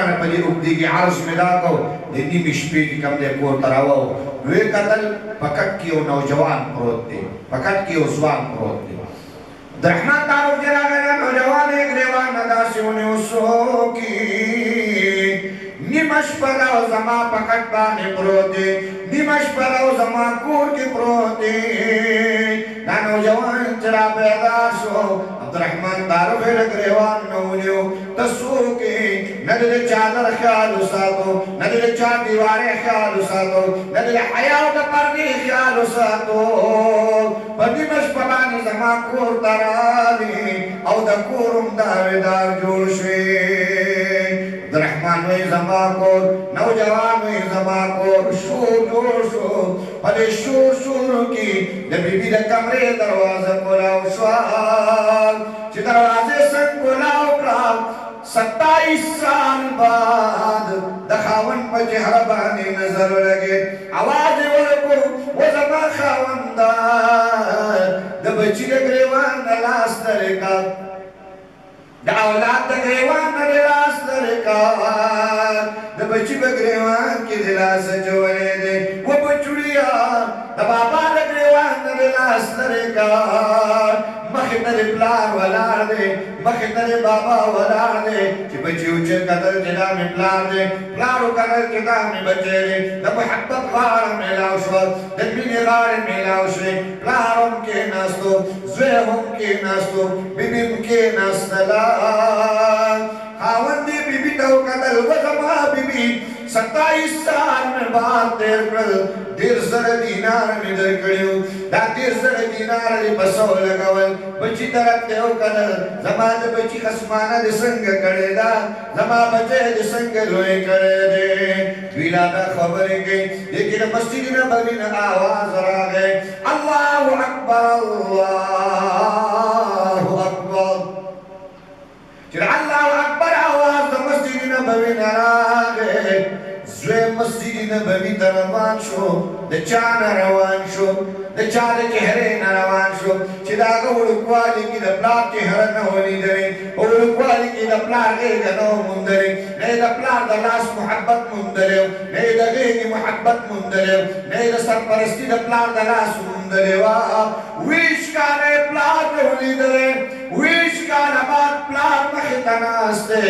را پدی اگدی کی عرض ملا کو دنی مشپی کی کم دے کور تراو وی قتل پکٹ کیو نوجوان پروت دے پکٹ کیو زوان پروت دے عبدالرحمن تعارف جرا گیا نوجوان ایک ریوان نداسیونی اسو کی نیمش پراو زما پکٹ بانے پروتے نیمش پراو زما کور کی پروتے نا نوجوان چرا پیدا شو عبدالرحمن تعارف لگ ریوان نولیو تسو کی ندل چادر خیال ساتو ندل چار دیوارے خیال ساتو ندل حیاو دا پردی خیال ساتو پدیمش پبانی زما کور ترالی او دا کورم داویدار جوڑ شوی عبدالرحمن وی زما کور نوجوان وی زما کور شور جوڑ شو پدی شور شور کی بی بی دا کمرے دروازہ کلاو شوال چی دروازے سن کلاو کلاو 27 سال بعد دخاون پا چہرہ بانی نظر لگے آواز ورکو وہ زما خاوندار دا بچی دا گریوان نلاس درکا دا اولاد دا گریوان نلاس درکا دا بچی با گریوان کی دلاس جولے دے وہ بچڑیا دا بابا دا گریوان نلاس درکا مخدر پلار ولار دے مخدر بابا ولار دے چی بچیو چل قدر جدا میں پلار دے پلارو قدر جدا میں بچے دے دا محبت غار میلاو شو دنبین غار میلاو شو پلارم کے ناستو زویہم کے ناستو بیبیم کے ناستلا خاون دی بی بی تو قتل وزما بی بی 27 سال میں بعد دیر کر دیر سر دینار میں در کریو دا دیر سر دینار لی بسو لگول بچی طرف دیو قتل زما دا بچی خسمانہ دی سنگ کرے دا زما بچے دی سنگ لوئے کرے دے ویلا دا خبر گئی لیکن مسجد نبوی نے آواز را گئے اللہ اکبر اللہ اکبر چرا اللہ اکبر آواز دا مسجد نبوی نراغے زوے مسجد نبوی تروان شو دا چان روان شو دا چال چہرے نروان شو چدا گا اڑکوالی کی دا پلار چہرہ نولی درے اڑکوالی کی دا پلار گے گا نو مندرے نئے دا پلار دا لاس محبت مندرے نئے دا گے کی محبت مندرے نئے دا سرپرستی دا پلار دا لاس مندرے ویش کانے پلار نولی درے ویش کانا بات پلار مخیطناستے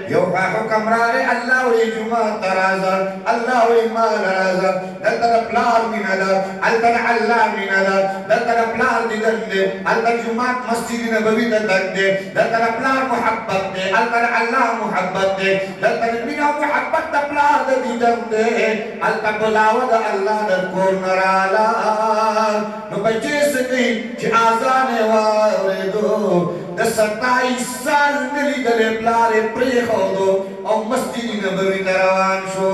یو خاکو کمرارے اللہ وی جمعہ ترازر اللہ وی مال رازر دلتر پلار من ادر التر اللہ من ادر دلتر پلار دیدن دے التر جمعہ مسجد نبوی دیدن دے دلتر پلار محبت دے التر اللہ محبت دے دلتر بنا محبت دا پلار دیدن دے التر بلاو دا اللہ دا کور نرالا نو بچے سکیں چی آزانے واردو دا 27 سال ملی دلے پلارے پری خودو او مسجد نبوی تروان شو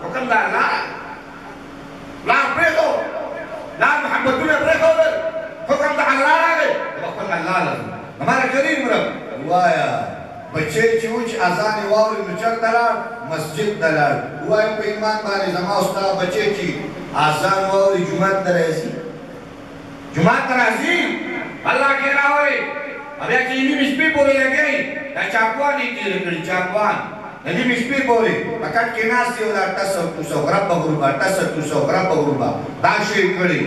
حکم دار لا لا پری خو لا محبتو میں پری خود حکم دار لا آگے حکم دار لا لازم ہمارا کریم رب وایا بچے چوچ آزان واوری مچر دلار مسجد دلار وایا پہ ایمان بانی زمان استا بچے چی آزان واوری جمعت در ایسی جمعت در ایسی اللہ کہہ رہا ہوئے اب یا چیزی مشپی بولے لگئی یا چاپوان ہی تیر کری چاپوان ندی مشپی بولے پکٹ کے ناس سے ہوتا تسر تسو غرب غربا تسر تسو غرب غربا داشوی کری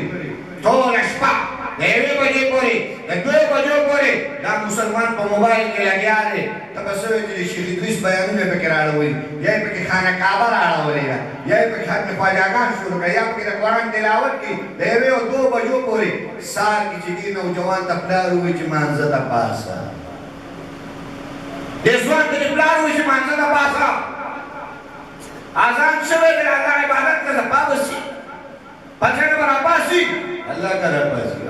تو لشپا دیوے بجے پورے دوے بجے پورے دا مسلمان پا موبائل کے لگیا رہے تب اسوے تیلی شیخ ادریس بیانو میں پکر آڑا ہوئی یہی پکر خانہ کعبہ آڑا ہو رہا یہی پکر خاتم خواجاگان شروع کر یا پکر قرآن تلاوت کی دیوے و 2 بجے پورے سال کی چیدی نوجوان تپلار ہوئی چی مانزدہ پاسا دیسوان تپلار ہوئی چی مانزدہ پاسا آزان شوے در اللہ عبادت کا زباب سی پچھنے پر آپاسی اللہ کا رب سی